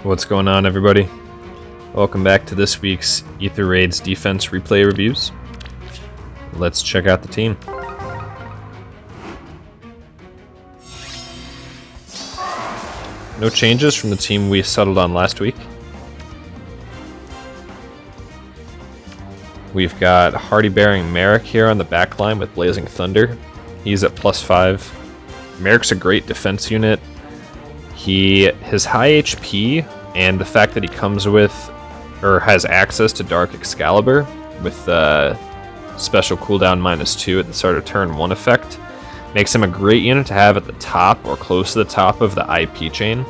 What's going on, everybody? Welcome back to this week's Ether Raids defense replay reviews. Let's check out the team. No changes from the team we settled on last week. We've got Hardy bearing Merrick here on the back line with Blazing Thunder. He's at +5. Merrick's a great defense unit. His high HP and the fact that he comes with or has access to Dark Excalibur with special cooldown -2 at the start of turn 1 effect makes him a great unit to have at the top or close to the top of the IP chain.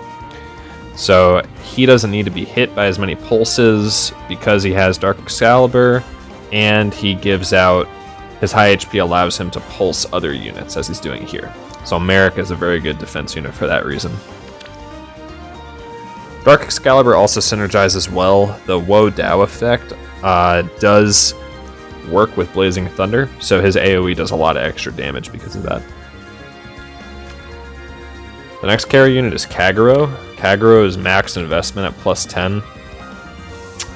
So he doesn't need to be hit by as many pulses because he has Dark Excalibur, and he gives out his high HP allows him to pulse other units as he's doing here. So Merrick is a very good defense unit for that reason. Dark Excalibur also synergizes well. The Woe Dao effect does work with Blazing Thunder, so his AoE does a lot of extra damage because of that. The next carry unit is Kagero. Kagero is max investment at +10.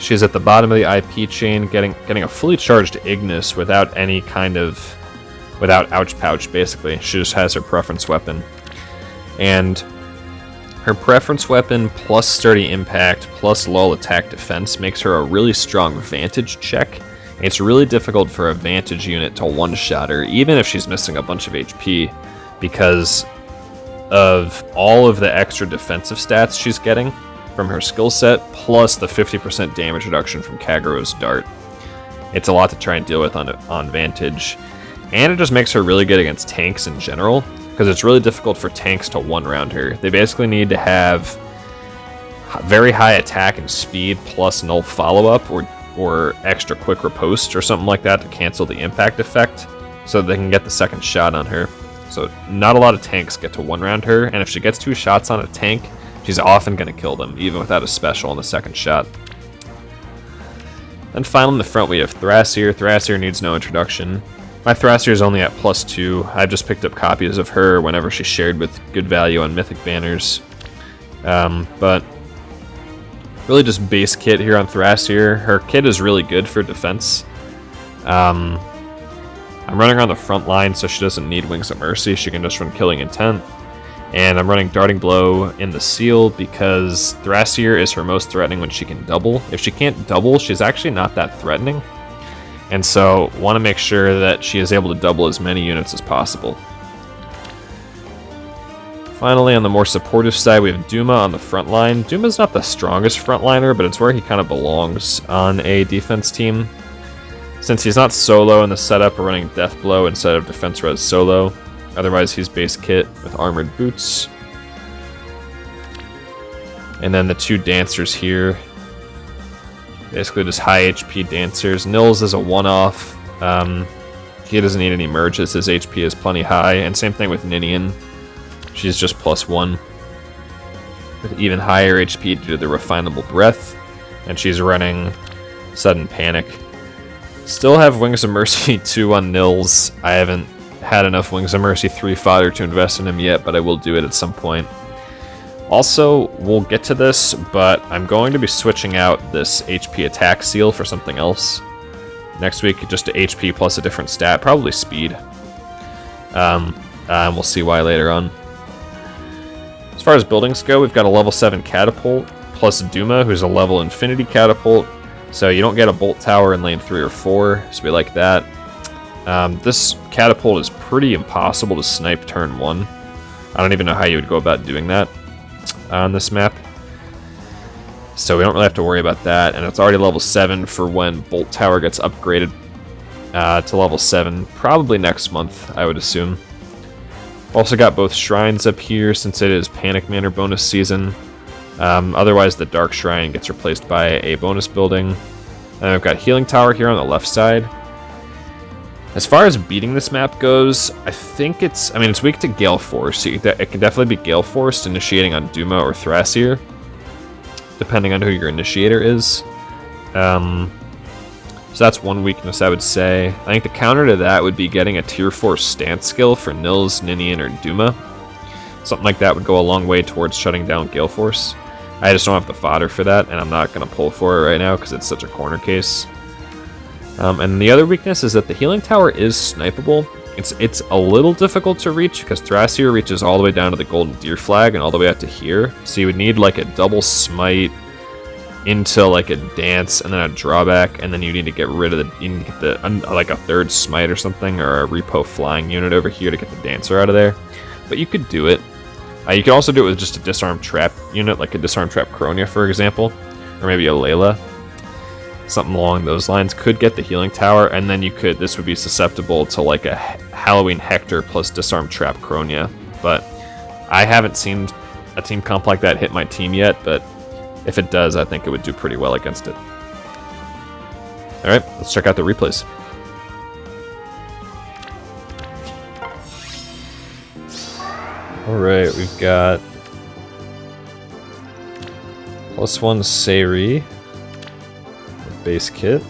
She's at the bottom of the IP chain, getting a fully charged Ignis without Ouch Pouch, basically. She just has her preference weapon. And her preference weapon plus Sturdy Impact plus Lull Attack Defense makes her a really strong Vantage check. It's really difficult for a Vantage unit to one-shot her, even if she's missing a bunch of HP, because of all of the extra defensive stats she's getting from her skill set, plus the 50% damage reduction from Kagero's Dart. It's a lot to try and deal with on Vantage, and it just makes her really good against tanks in general, because it's really difficult for tanks to one-round her. They basically need to have very high attack and speed plus null follow-up or extra quick riposte or something like that to cancel the impact effect so they can get the second shot on her. So not a lot of tanks get to one-round her, and if she gets 2 shots on a tank, she's often going to kill them, even without a special on the second shot. Then finally in the front we have Thrasier. Thrasier needs no introduction. My Thrasier is only at +2. I've just picked up copies of her whenever she's shared with good value on Mythic banners. But really just base kit here on Thrasier. Her kit is really good for defense. I'm running her on the front line so she doesn't need Wings of Mercy. She can just run Killing Intent. And I'm running Darting Blow in the seal because Thrasier is her most threatening when she can double. If she can't double, she's actually not that threatening. And so want to make sure that she is able to double as many units as possible. Finally, on the more supportive side, we have Duma on the front line. Duma's not the strongest frontliner, but it's where he kind of belongs on a defense team. Since he's not solo in the setup, we're running Death Blow instead of Defense Res solo. Otherwise, he's base kit with armored boots. And then the 2 dancers here. Basically just high HP dancers. Nils is a one-off. He doesn't need any merges. His HP is plenty high. And same thing with Ninian. She's just +1. With even higher HP due to the Refinable Breath. And she's running Sudden Panic. Still have Wings of Mercy 2 on Nils. I haven't had enough Wings of Mercy 3 fodder to invest in him yet, but I will do it at some point. Also, we'll get to this, but I'm going to be switching out this HP attack seal for something else. Next week, just to HP plus a different stat, probably speed. And we'll see why later on. As far as buildings go, we've got a level 7 catapult, plus Duma, who's a level infinity catapult. So you don't get a bolt tower in lane 3 or 4, so we like that. This catapult is pretty impossible to snipe turn 1. I don't even know how you would go about doing that on this map. So we don't really have to worry about that, and it's already level 7 for when Bolt Tower gets upgraded to level 7, probably next month, I would assume. Also got both shrines up here since it is Panic Manor bonus season. Otherwise the Dark Shrine gets replaced by a bonus building. And I've got Healing Tower here on the left side. As far as beating this map goes, I think it's weak to Gale Force. It can definitely be Gale Force initiating on Duma or Thrasier, depending on who your initiator is. So that's one weakness I would say. I think the counter to that would be getting a tier 4 stance skill for Nils, Ninian, or Duma. Something like that would go a long way towards shutting down Gale Force. I just don't have the fodder for that, and I'm not going to pull for it right now because it's such a corner case. And the other weakness is that the healing tower is snipeable. It's a little difficult to reach because Thrasier reaches all the way down to the golden deer flag and all the way out to here. So you would need like a double smite into like a dance and then a drawback, and then you need to get rid of the, you need to get the like a third smite or something, or a repo flying unit over here to get the dancer out of there. But you could do it. You could also do it with just a disarm trap unit, like a disarm trap Kronia, for example, or maybe a Layla. Something along those lines could get the healing tower, and then you could, this would be susceptible to like a Halloween Hector plus disarm trap Kronia. But I haven't seen a team comp like that hit my team yet, but if it does, I think it would do pretty well against it. Alright, let's check out the replays. Alright, we've got +1 Seri. Base kit.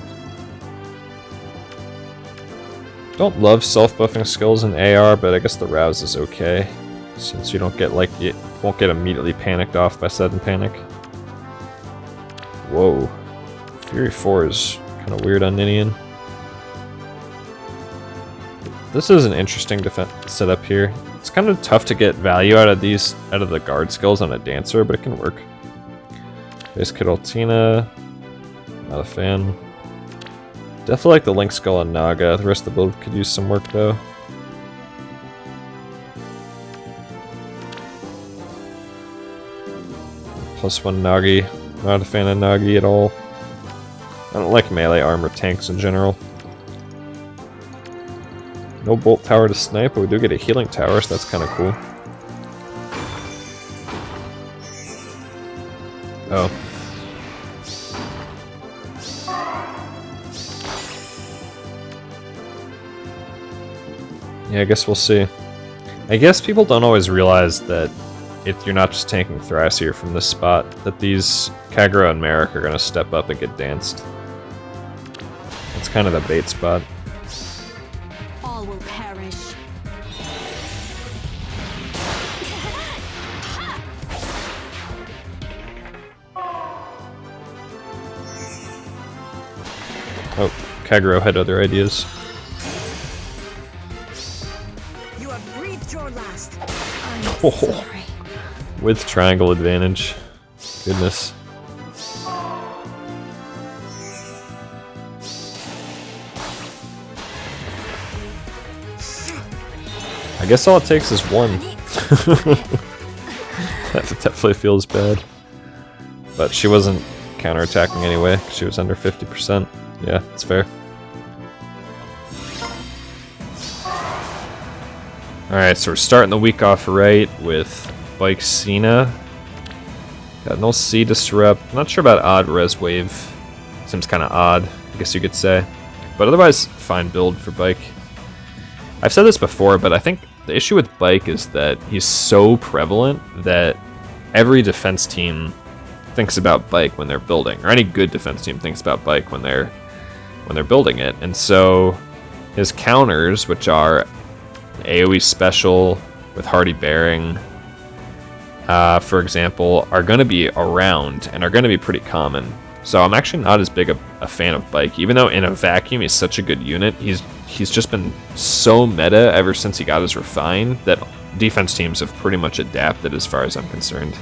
Don't love self-buffing skills in AR, but I guess the rouse is okay, since you don't get like, you won't get immediately panicked off by sudden panic. Whoa. Fury 4 is kind of weird on Ninian. This is an interesting defense setup here. It's kind of tough to get value out of these, out of the guard skills on a dancer, but it can work. Base kit Altina. Not a fan. Definitely like the Link Skull and Naga. The rest of the build could use some work though. +1 Nagi. Not a fan of Nagi at all. I don't like melee armor tanks in general. No bolt tower to snipe, but we do get a healing tower, so that's kind of cool. Oh. Yeah, I guess we'll see. I guess people don't always realize that if you're not just tanking Thrasier from this spot, that these Kagura and Merrick are going to step up and get danced. It's kind of the bait spot. All will perish. Oh, Kagura had other ideas. Oh, with triangle advantage. Goodness. I guess all it takes is one. That definitely feels bad. But she wasn't counterattacking anyway, 'cause she was under 50%. Yeah, it's fair. Alright, so we're starting the week off right with Bike Cena. Got no C Disrupt. Not sure about odd res wave. Seems kind of odd, I guess you could say. But otherwise, fine build for Bike. I've said this before, but I think the issue with Bike is that he's so prevalent that every defense team thinks about Bike when they're building, or any good defense team thinks about Bike when they're building it. And so his counters, which are AoE special with Hardy Bearing, for example, are going to be around and are going to be pretty common. So I'm actually not as big a fan of Bike, even though in a vacuum he's such a good unit. He's just been so meta ever since he got his Refine that defense teams have pretty much adapted as far as I'm concerned.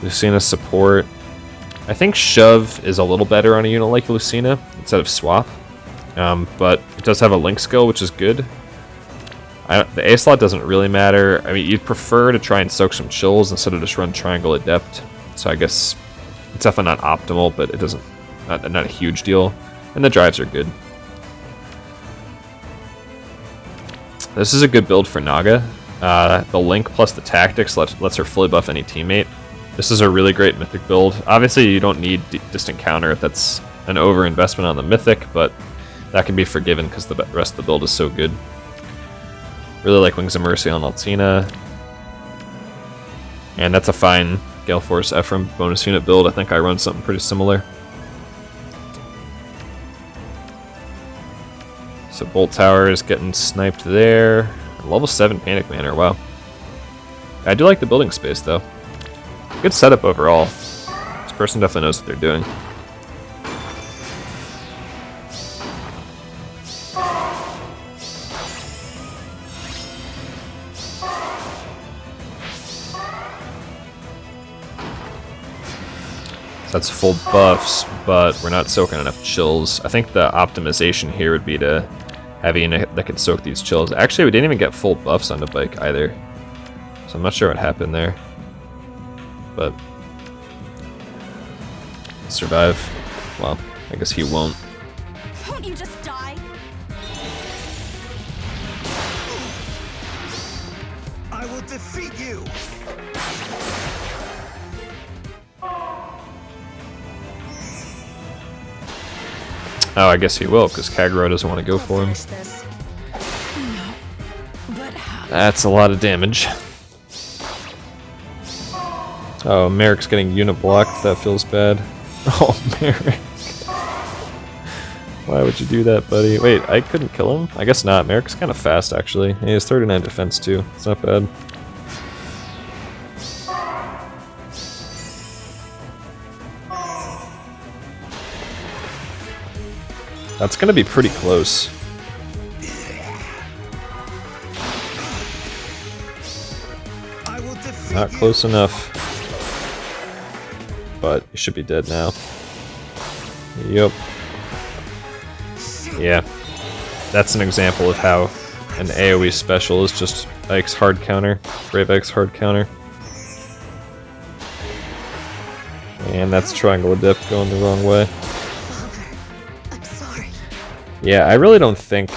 Lucina support. I think Shove is a little better on a unit like Lucina instead of Swap. But it does have a Link skill, which is good. The A slot doesn't really matter. I mean, you'd prefer to try and soak some chills instead of just run Triangle Adept. So I guess it's definitely not optimal, but it doesn't, not a huge deal. And the drives are good. This is a good build for Naga. The Link plus the Tactics lets her fully buff any teammate. This is a really great Mythic build. Obviously, you don't need Distant Counter if that's an over-investment on the Mythic, but that can be forgiven because the rest of the build is so good. Really like Wings of Mercy on Altina. And that's a fine Gale Force Ephraim bonus unit build. I think I run something pretty similar. So Bolt Tower is getting sniped there. Level 7 Panic Manor, wow. I do like the building space, though. Good setup overall. This person definitely knows what they're doing. So that's full buffs, but we're not soaking enough chills. I think the optimization here would be to have a unit that can soak these chills. Actually, we didn't even get full buffs on the bike either. So I'm not sure what happened there. But survive. Well, I guess he won't. Won't you just die? I will defeat you. Oh, I guess he will, because Kagero doesn't want to go for him. No, but how? That's a lot of damage. Oh, Merrick's getting unit blocked. That feels bad. Oh, Merrick. Why would you do that, buddy? Wait, I couldn't kill him? I guess not. Merrick's kind of fast, actually. He has 39 defense, too. It's not bad. That's gonna be pretty close. Not close enough. But he should be dead now. Yup. Yeah. That's an example of how an AoE special is just Ike's hard counter. Brave Ike's hard counter. And that's Triangle Adept going the wrong way. Yeah, I really don't think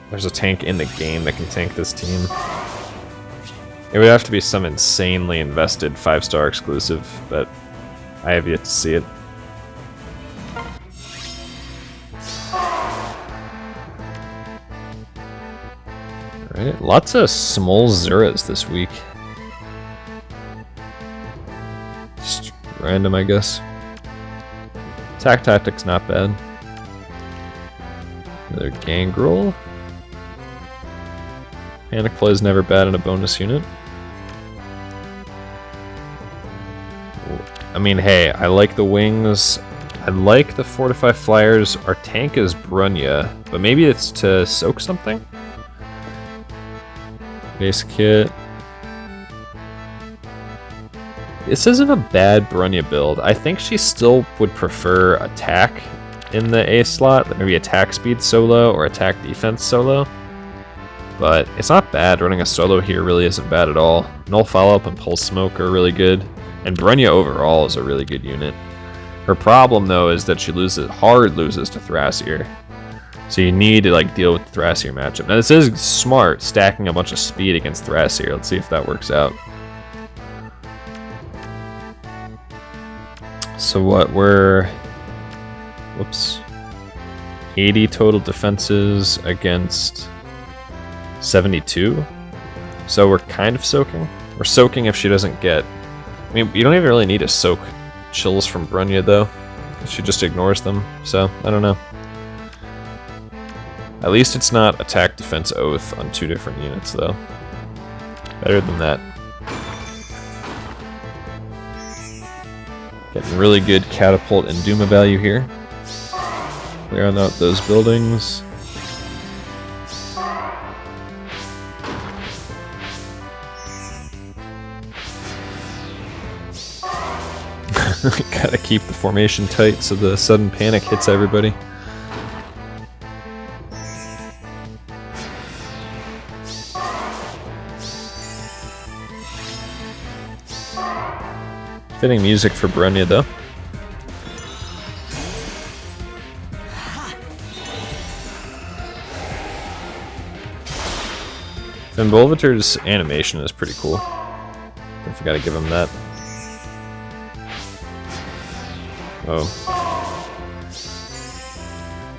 there's a tank in the game that can tank this team. It would have to be some insanely invested 5-star exclusive, but I have yet to see it. Alright, lots of small Zuras this week. Just random, I guess. Attack tactic's not bad. Another Gangrel. Panic Play is never bad in a bonus unit. I mean, hey, I like the wings. I like the Fortify Flyers. Our tank is Brunya, but maybe it's to soak something? Base kit. This isn't a bad Brunya build. I think she still would prefer attack in the A slot, maybe attack speed solo or attack defense solo. But it's not bad. Running a solo here really isn't bad at all. Null Follow-Up and Pulse Smoke are really good. And Brunya overall is a really good unit. Her problem though is that she loses to Thrasier. So you need to like deal with the Thrasier matchup. Now this is smart, stacking a bunch of speed against Thrasier. Let's see if that works out. So what, we're... Whoops. 80 total defenses against 72. So we're kind of soaking. We're soaking if she doesn't get... I mean, you don't even really need to soak chills from Brunya, though. She just ignores them, so I don't know. At least it's not attack, defense, oath on 2 different units, though. Better than that. Getting really good catapult and Duma value here. Clearing out those buildings. Gotta keep the formation tight so the sudden panic hits everybody. Fitting music for Brunya though. Fimbulvator's animation is pretty cool. I gotta give him that. Oh.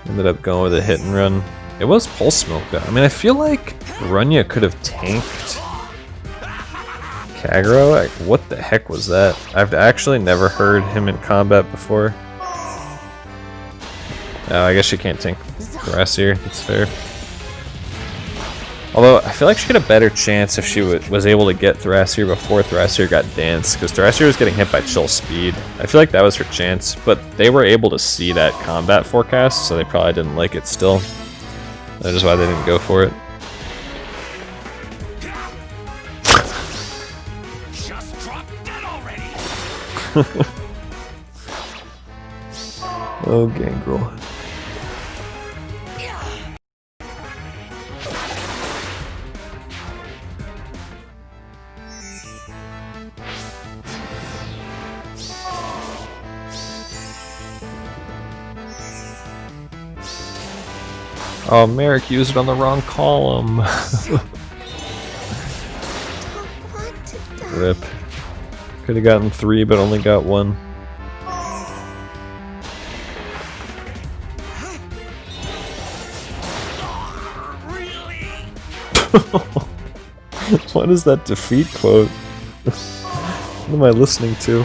Ended up going with a hit and run. It was Pulse Smoke though. I mean, I feel like Brunya could have tanked Kagero? Like, what the heck was that? I've actually never heard him in combat before. Oh, I guess you can't tank Thrasier. That's fair. Although, I feel like she had a better chance if she was able to get Thrasier before Thrasier got danced, because Thrasier was getting hit by chill speed. I feel like that was her chance, but they were able to see that combat forecast, so they probably didn't like it still. That is why they didn't go for it. Just drop dead already. Oh, Gangrel. Oh, Merrick used it on the wrong column. Rip. Could have gotten 3, but only got 1. What is that defeat quote? What am I listening to?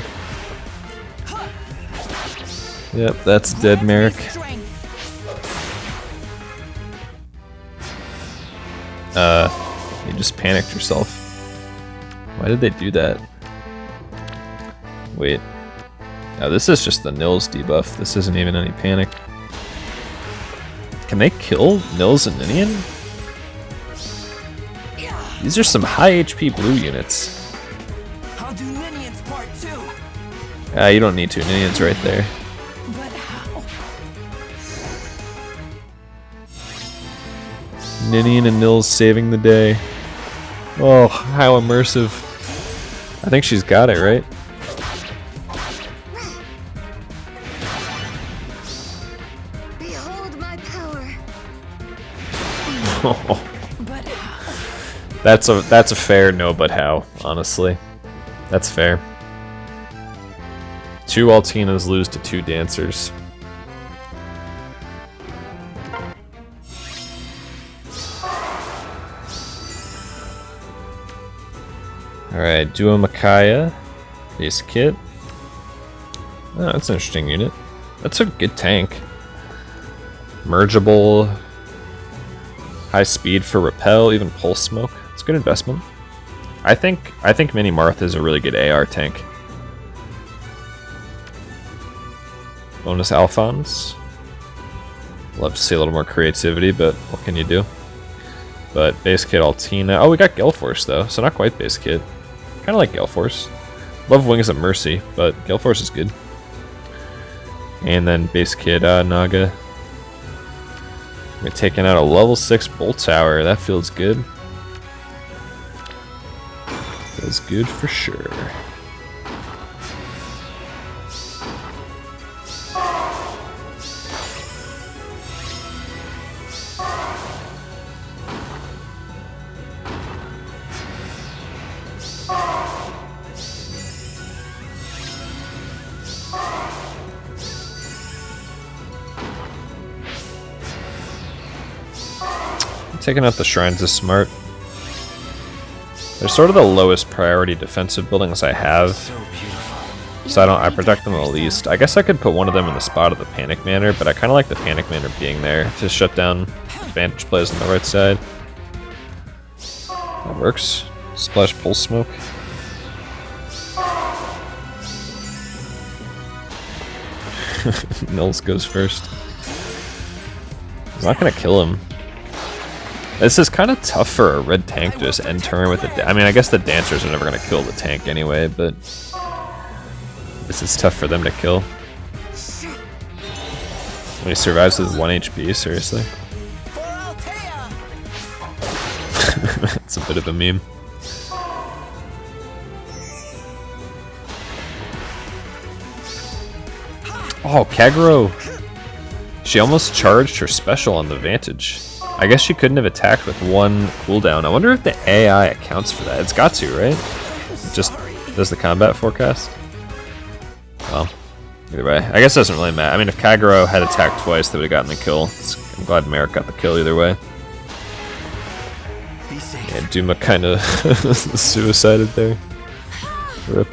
Yep, that's dead, Merrick. You just panicked yourself. Why did they do that? Wait. No, this is just the Nils debuff. This isn't even any panic. Can they kill Nils and Ninian? These are some high HP blue units. I'll do Ninian's part too. Ah, you don't need to. Ninian's right there. But how? Ninian and Nils saving the day. Oh, how immersive. I think she's got it, right? Behold my power. But how? That's a fair no but how, honestly. That's fair. 2 Altinas lose to 2 Dancers. Alright, Duo Makaya. Base kit. Oh, that's an interesting unit. That's a good tank. Mergeable. High speed for repel, even pulse smoke. It's a good investment. I think Mini Martha is a really good AR tank. Bonus Alphons. Love to see a little more creativity, but what can you do? But base kit Altina. Oh, we got Gale Force though, so not quite base kit. Kind of like Gale Force. Love Wings of Mercy, but Gale Force is good. And then base kit Naga. We're taking out a level 6 Bolt Tower. That feels good. Feels good for sure. Taking out the shrines is smart. They're sort of the lowest priority defensive buildings I have, so I protect them the least. I guess I could put one of them in the spot of the Panic Manor, but I kind of like the Panic Manor being there to shut down advantage plays on the right side. That works. Splash Pulse Smoke. Nils goes first. He's not gonna kill him. This is kind of tough for a red tank to just end turn with I mean, I guess the Dancers are never going to kill the tank anyway, but this is tough for them to kill. When he survives with 1 HP, seriously. That's a bit of a meme. Oh, Kagero! She almost charged her special on the Vantage. I guess she couldn't have attacked with 1 cooldown. I wonder if the AI accounts for that. It's got to, right? It just does the combat forecast? Well, either way. I guess it doesn't really matter. I mean, if Kagero had attacked twice, they would have gotten the kill. I'm glad Merrick got the kill either way. Yeah, Duma kind of suicided there. Rip.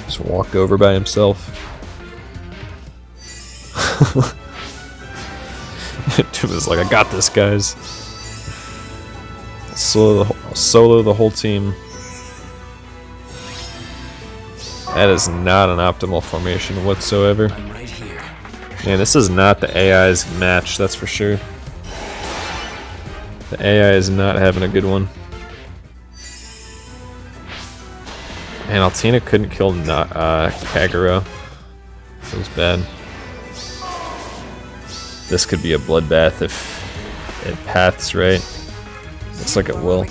Just walked over by himself. Doom is like, I got this, guys. Solo the whole team. That is not an optimal formation whatsoever. I'm right here. Man, this is not the AI's match, that's for sure. The AI is not having a good one. And Altina couldn't kill Kagero. It was bad. This could be a bloodbath if it paths right. Looks like it will.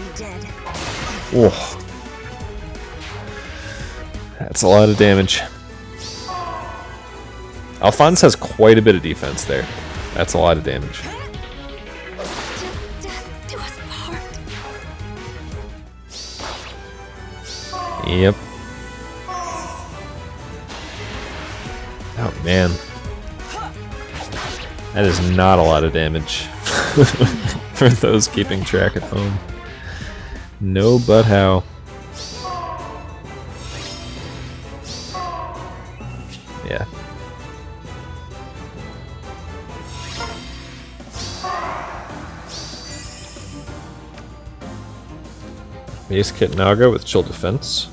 Oh. That's a lot of damage. Alphonse has quite a bit of defense there. That's a lot of damage. Death do us part. Yep. Oh man. That is not a lot of damage for those keeping track at home. No, but how? Yeah. Base kit Naga with chill defense.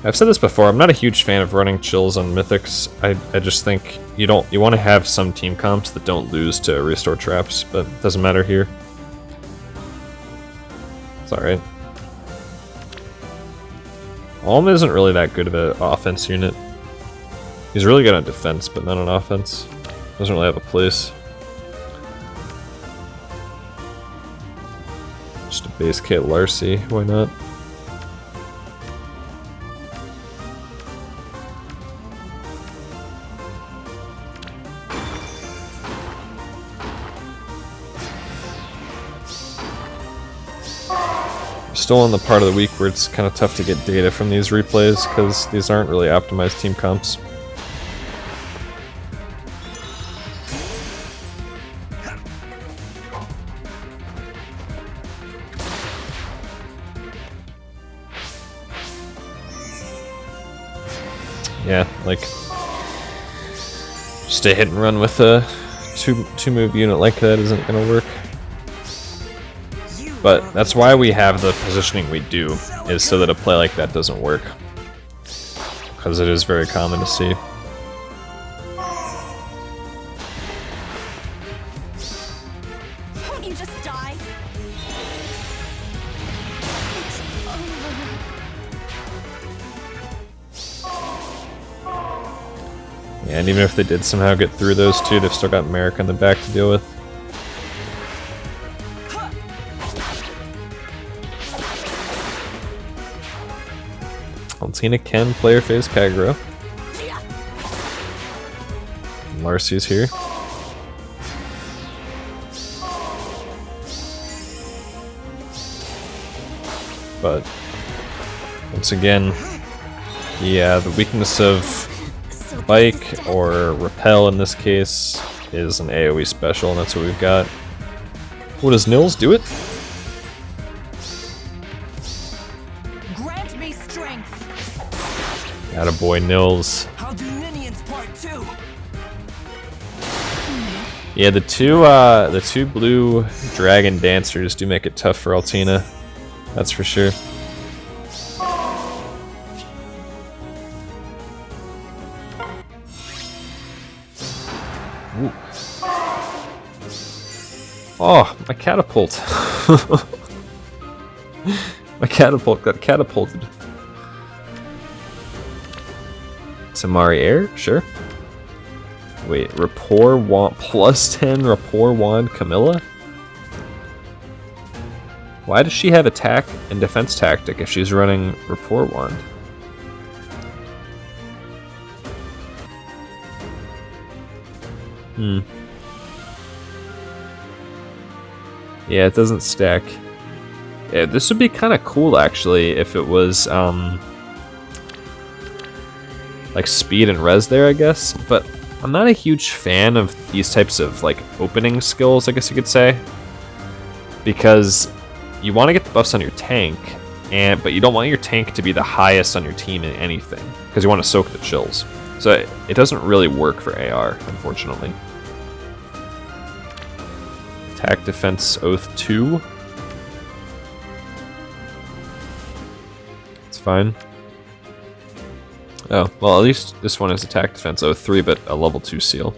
I've said this before, I'm not a huge fan of running chills on mythics. I just think you want to have some team comps that don't lose to restore traps, but it doesn't matter here. It's alright. Alm isn't really that good of an offense unit. He's really good on defense, but not on offense. Doesn't really have a place. Just a base kit Larcy, why not? Still on the part of the week where it's kind of tough to get data from these replays because these aren't really optimized team comps. Yeah, like just a hit and run with a two move unit like that isn't gonna work. But that's why we have the positioning we do, is so that a play like that doesn't work. Because it is very common to see. Won't you just die? It's over. Yeah, and even if they did somehow get through those two, they've still got Merrick in the back to deal with. Altina can player phase Kagero. Larcy's here. But once again, yeah, the weakness of Bike or Repel in this case is an AoE special, and that's what we've got. What does Nils do it? Grant me strength. Attaboy Nils. How do minions part 2? Yeah, the two blue dragon dancers do make it tough for Altina. That's for sure. Ooh. Oh, my catapult. My catapult got catapulted. Samari Air? Sure. Wait, Rapport Wand plus 10 Rapport Wand Camilla? Why does she have attack and defense tactic if she's running Rapport Wand? Yeah, it doesn't stack. Yeah, this would be kind of cool actually if it was like speed and res there, I guess. But I'm not a huge fan of these types of like opening skills, I guess you could say, because you want to get the buffs on your tank, but you don't want your tank to be the highest on your team in anything because you want to soak the chills. So it doesn't really work for AR, unfortunately. Attack Defense Oath 2. It's fine. Oh, well, at least this one is Attack Defense Oath 3, but a level 2 seal.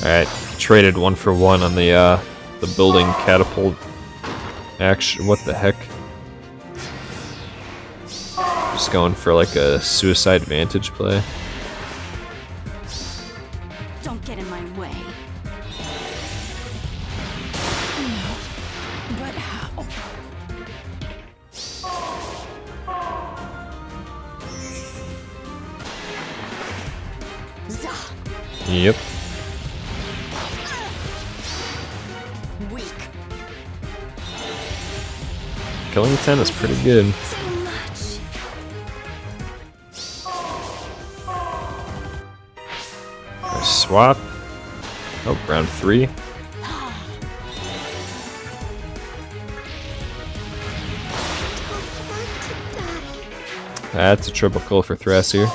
Alright, traded 1-for-1 on the building catapult action. What the heck? Just going for like a suicide vantage play. Don't get in my way. No, but how? Zah! Yep. Weak. Killing 10 is pretty good. Too much. Nice swap. Oh, round 3. That's a triple kill for Thrasier.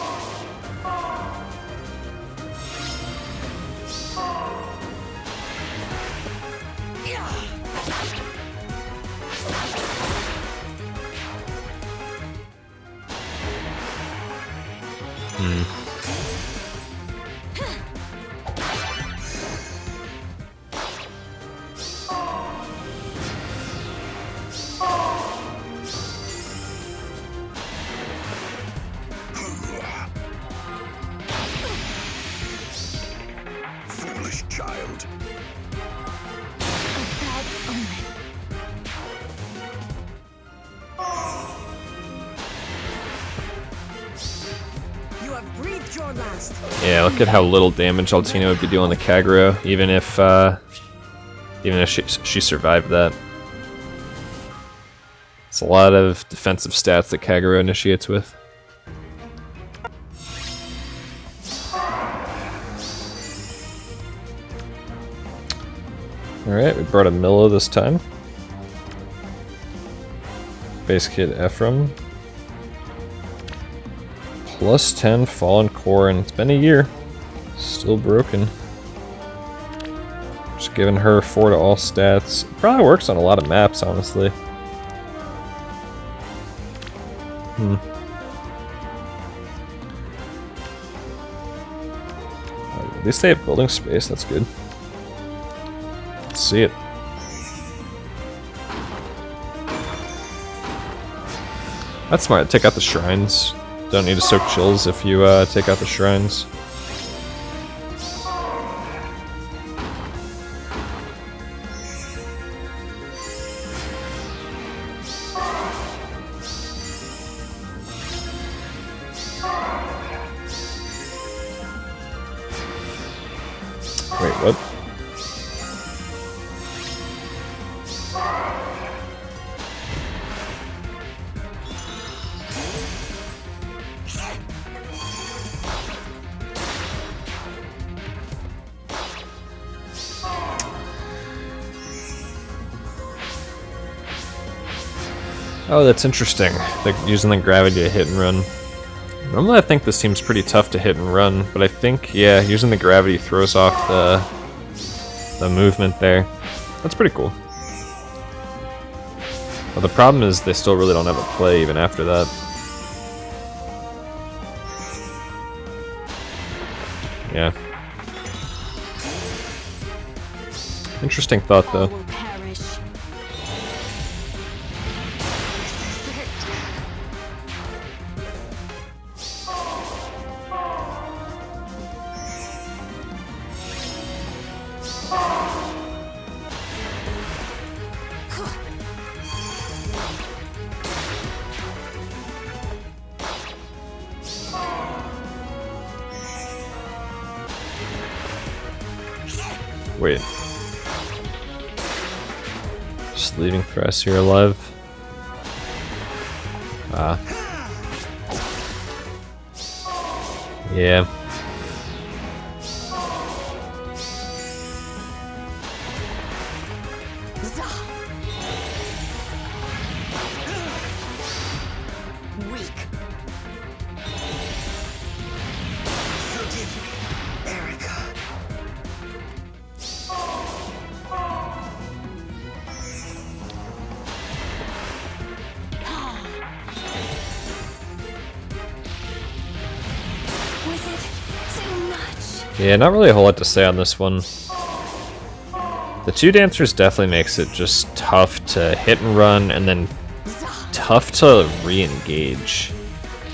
Foolish child. Bad omen. You have breathed your last. Yeah, look at how little damage Altina would be doing to Kagero, even if she survived that. It's a lot of defensive stats that Kagero initiates with. Alright, we brought a Milo this time. Base kit Ephraim. Plus 10 Fallen Core, and it's been a year. Still broken. Just giving her 4 to all stats. Probably works on a lot of maps, honestly. At least they have building space, that's good. Let's see it. That's smart, take out the shrines. Don't need to soak chills if you take out the shrines. Wait, what? Oh, that's interesting. Like using the gravity to hit and run. Normally I think this seems pretty tough to hit and run, but I think, yeah, using the gravity throws off the movement there. That's pretty cool. But the problem is they still really don't have a play even after that. Yeah. Interesting thought, though. All will perish. Wait. Just leaving Thrasier alive. Ah. Yeah. Weak. Forgive me, Erica. Was it too much? Yeah, not really a whole lot to say on this one. The two dancers definitely makes it just tough to hit and run, and then tough to re-engage.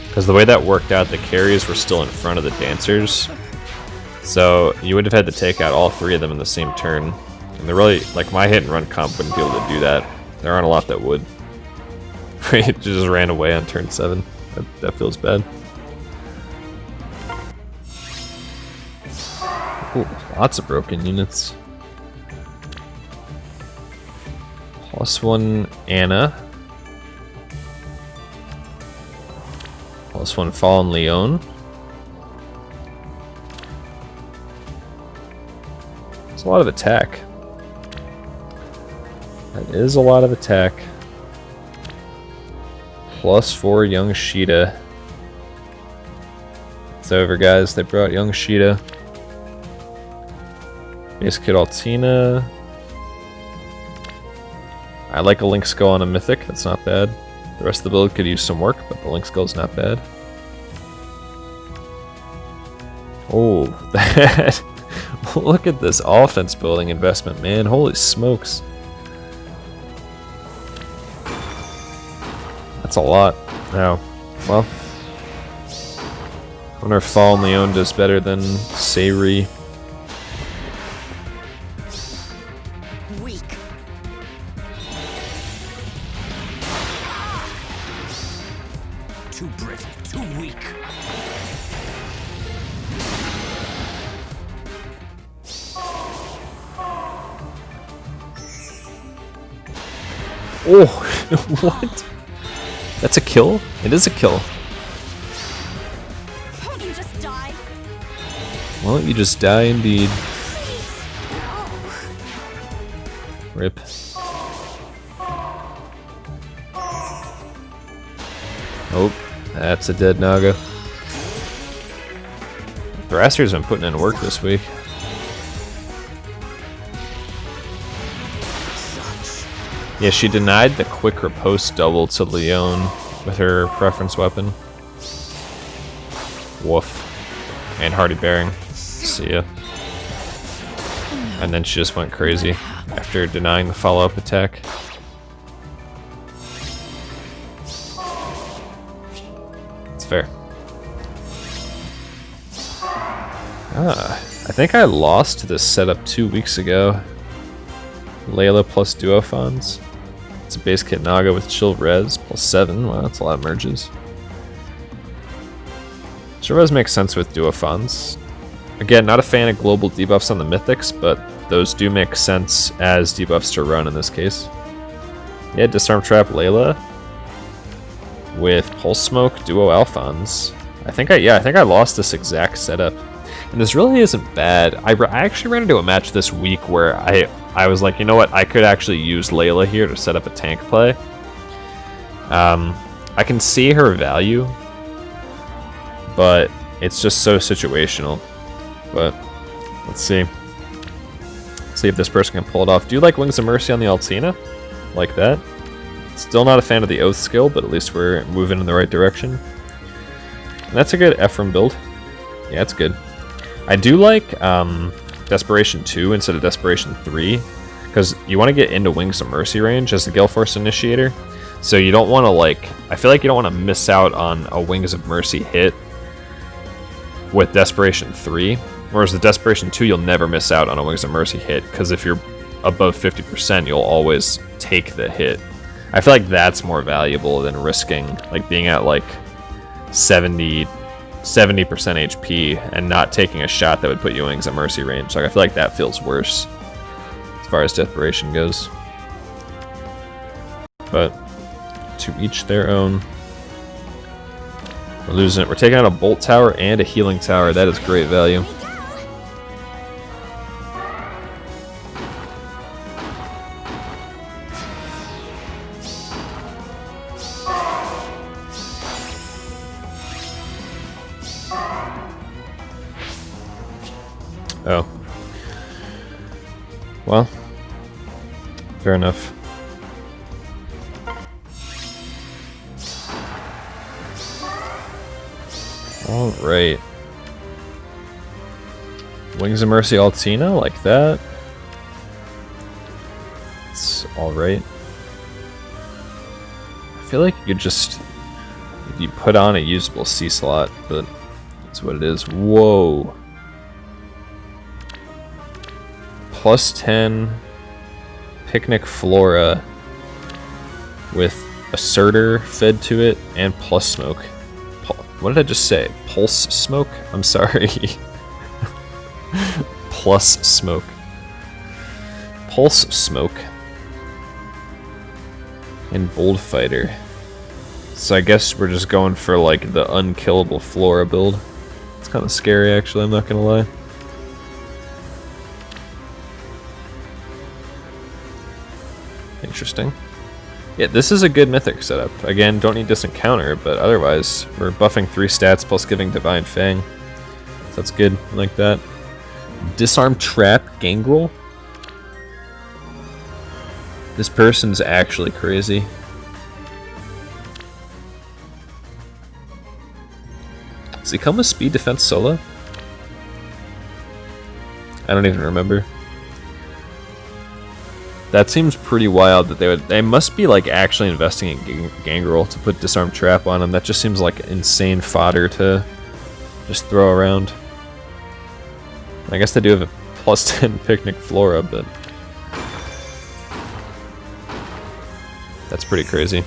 Because the way that worked out, the carries were still in front of the dancers. So you would have had to take out all three of them in the same turn. And they're really, like, my hit and run comp wouldn't be able to do that. There aren't a lot that would. It just ran away on turn 7. That feels bad. Ooh, lots of broken units. +1 Anna. +1 Fallen Leon. It's a lot of attack. That is a lot of attack. +4 Young Sheeta. It's over, guys. They brought Young Sheeta. Base Kit Altina. I like a Link Skull on a Mythic. That's not bad. The rest of the build could use some work, but the Link Skull's not bad. Oh, that... Look at this offense building investment, man. Holy smokes. That's a lot. Now, well... I wonder if Fallen Leon does better than Sayri. Weak. Too brittle, too weak. Oh, what? That's a kill? It is a kill. Won't you just die? Won't you just die indeed? Please. No. Rip. Oh, that's a dead Naga. Thrasher's been putting in work this week. Yeah, she denied the quick riposte double to Leon with her preference weapon. Woof. And Hardy Bearing. See ya. And then she just went crazy after denying the follow-up attack. It's fair. Ah, I think I lost this setup 2 weeks ago. Layla plus Duophons. It's a base kit Naga with chill res +7. Wow, that's a lot of merges. Chill res makes sense with Duophons. Again, not a fan of global debuffs on the mythics, but those do make sense as debuffs to run in this case. Yeah, Disarm Trap Layla with Pulse Smoke Duo Alphons. I think I lost this exact setup. And this really isn't bad. I actually ran into a match this week where I was like, you know what, I could actually use Layla here to set up a tank play. I can see her value, but it's just so situational. But let's see. See if this person can pull it off. Do you like Wings of Mercy on the Altina? Like that? Still not a fan of the Oath skill, but at least we're moving in the right direction. And that's a good Ephraim build. Yeah, it's good. I do like Desperation 2 instead of Desperation 3, because you want to get into Wings of Mercy range as the Gale Force initiator. So you don't want to, like, I feel like you don't want to miss out on a Wings of Mercy hit with Desperation 3, whereas the Desperation 2 you'll never miss out on a Wings of Mercy hit, because if you're above 50% you'll always take the hit. I feel like that's more valuable than risking, like, being at like 70% HP and not taking a shot that would put you in Wings of Mercy range. Like, I feel like that feels worse as far as Desperation goes. But to each their own. We're losing it. We're taking out a Bolt Tower and a Healing Tower. That is great value. Oh. Well, fair enough. Alright. Wings of Mercy Altina, like that. It's alright. I feel like you just... you put on a usable C slot, but that's what it is. Whoa. Plus 10 Picnic Flora with Asserter fed to it and plus smoke. What did I just say? Pulse smoke? I'm sorry. Plus smoke. Pulse smoke. And Bold Fighter. So I guess we're just going for like the unkillable Flora build. It's kind of scary actually, I'm not gonna lie. Interesting. Yeah, this is a good mythic setup. Again, don't need Distant Counter, but otherwise, we're buffing 3 stats plus giving Divine Fang. So that's good, I like that. Disarm Trap Gangrel. This person's actually crazy. Does he come with Speed Defense Solo? I don't even remember. That seems pretty wild that they must be like actually investing in Gangrel to put Disarm Trap on him. That just seems like insane fodder to just throw around. I guess they do have a plus 10 Picnic Flora, but that's pretty crazy.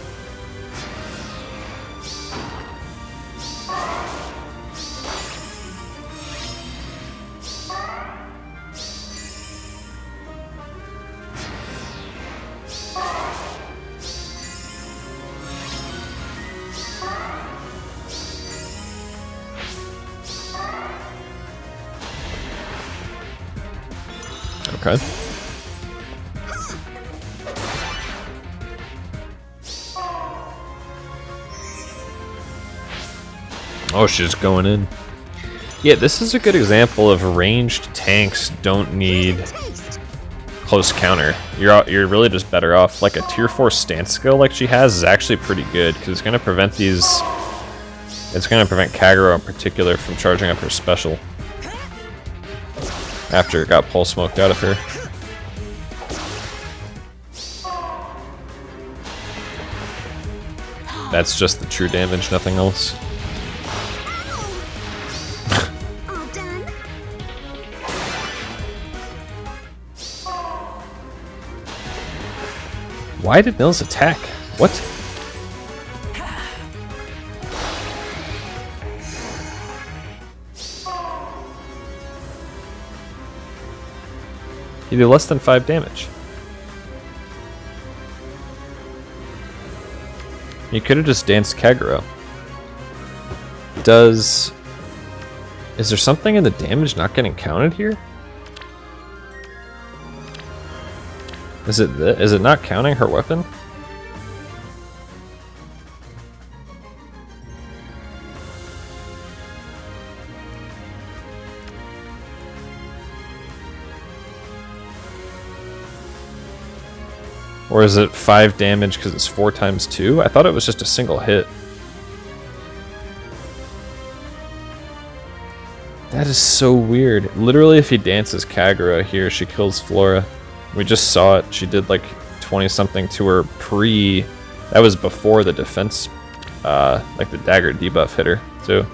Okay. Oh, she's going in. Yeah, this is a good example of ranged tanks don't need close counter. You're really just better off. Like a tier 4 stance skill like she has is actually pretty good because it's going to prevent these. It's going to prevent Kagero in particular from charging up her special after it got pulse smoked out of her. That's just the true damage, nothing else. All done. Why did Mills attack? What? He did less than 5 damage. He could have just danced Kagero. Is there something in the damage not getting counted here? Is it not counting her weapon? Or is it 5 damage because it's 4 times 2? I thought it was just a single hit. That is so weird. Literally, if he dances Kagero here, she kills Flora. We just saw it. She did like 20-something to her pre... That was before the defense, like the dagger debuff hit her, too.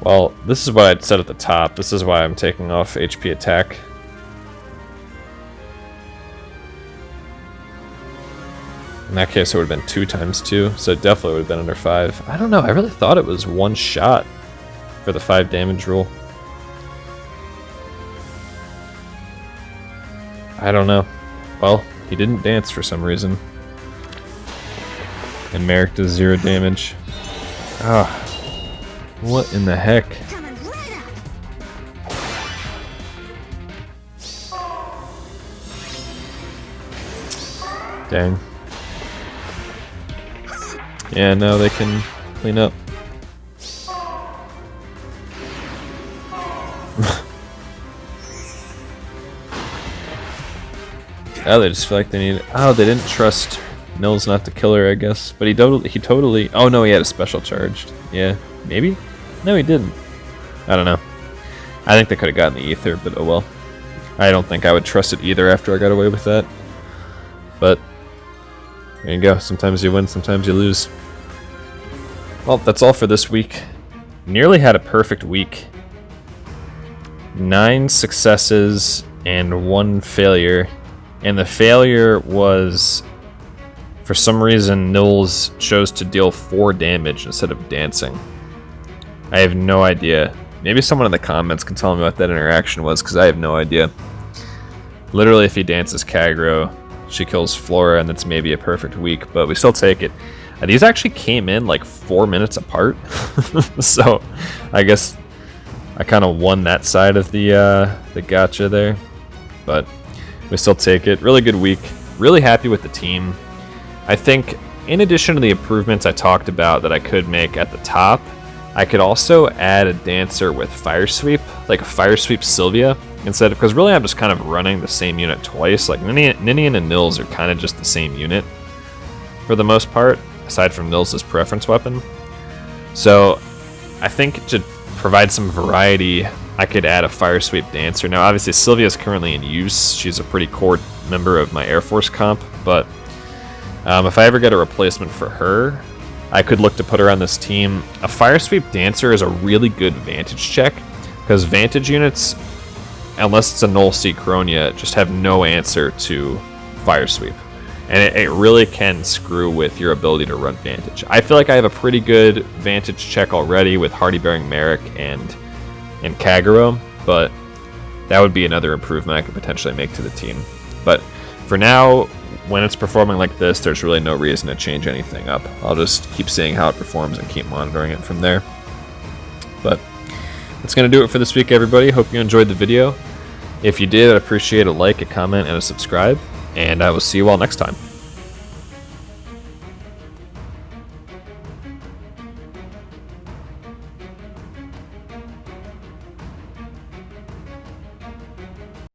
Well, this is what I'd said at the top. This is why I'm taking off HP attack. In that case, it would have been 2 times 2, so it definitely would have been under 5. I don't know, I really thought it was 1 shot for the 5 damage rule. I don't know. Well, he didn't dance for some reason. And Merrick does 0 damage. Ah, what in the heck? Coming right up. Dang. Yeah, now they can clean up. Oh, they just feel like they need. Oh, they didn't trust Nils not to kill her, I guess. But he totally. Oh no, he had a special charged. Yeah, maybe. No, he didn't. I don't know. I think they could have gotten the ether, but oh well. I don't think I would trust it either after I got away with that. But there you go. Sometimes you win, sometimes you lose. Well, that's all for this week. Nearly had a perfect week. 9 successes and 1 failure. And the failure was, for some reason, Nils chose to deal 4 damage instead of dancing. I have no idea. Maybe someone in the comments can tell me what that interaction was, because I have no idea. Literally, if he dances Kagero, she kills Flora, and it's maybe a perfect week, but we still take it. These actually came in like 4 minutes apart, so I guess I kind of won that side of the gacha there, but we still take it. Really good week. Really happy with the team. I think in addition to the improvements I talked about that I could make at the top, I could also add a dancer with Fire Sweep, like a Fire Sweep Sylvia, instead of, because really I'm just kind of running the same unit twice. Like Ninian and Nils are kind of just the same unit for the most part, aside from Nils' preference weapon. So I think to provide some variety, I could add a Fire Sweep dancer. Now obviously Sylvia is currently in use. She's a pretty core member of my Air Force comp, but if I ever get a replacement for her, I could look to put her on this team. A Fire Sweep dancer is a really good Vantage check, because Vantage units, unless it's a Null C Cronia, just have no answer to Fire Sweep. And it really can screw with your ability to run Vantage. I feel like I have a pretty good Vantage check already with Hardy Bearing Merrick and Kagero, but that would be another improvement I could potentially make to the team. But for now, when it's performing like this, there's really no reason to change anything up. I'll just keep seeing how it performs and keep monitoring it from there. But that's going to do it for this week, everybody. Hope you enjoyed the video. If you did, I'd appreciate a like, a comment, and a subscribe. And I will see you all next time.